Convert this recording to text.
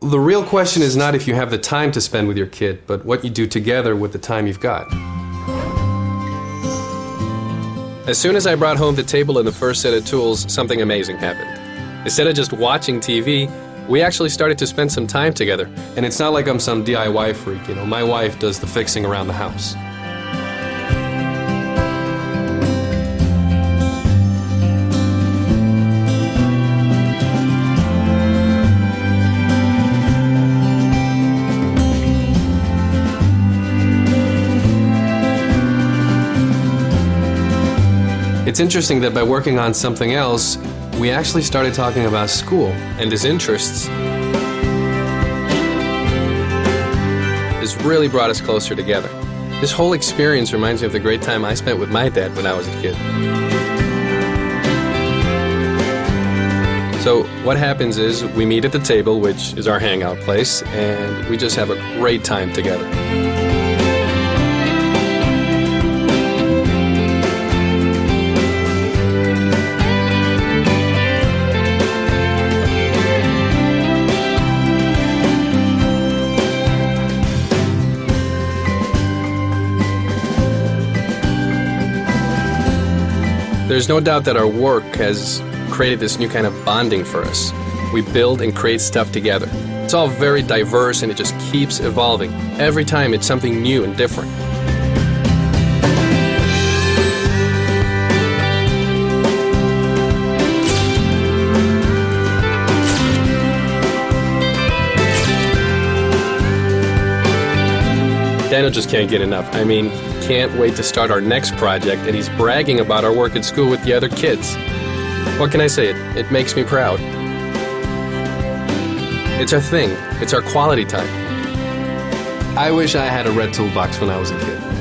The real question is not if you have the time to spend with your kid, but what you do together with the time you've got. As soon as I brought home the table and the first set of tools, something amazing happened. Instead of just watching TV, we actually started to spend some time together. And it's not like I'm some DIY freak, you know. My wife does the fixing around the house. It's interesting that by working on something else, we actually started talking about school and his interests. This really brought us closer together. This whole experience reminds me of the great time I spent with my dad when I was a kid. So what happens is we meet at the table, which is our hangout place, and we just have a great time together. There's no doubt that our work has created this new kind of bonding for us. We build and create stuff together. It's all very diverse and it just keeps evolving. Every time it's something new and different. Daniel just can't get enough. I mean, can't wait to start our next project, and he's bragging about our work at school with the other kids. What can I say? It makes me proud. It's our thing. It's our quality time. I wish I had a red toolbox when I was a kid.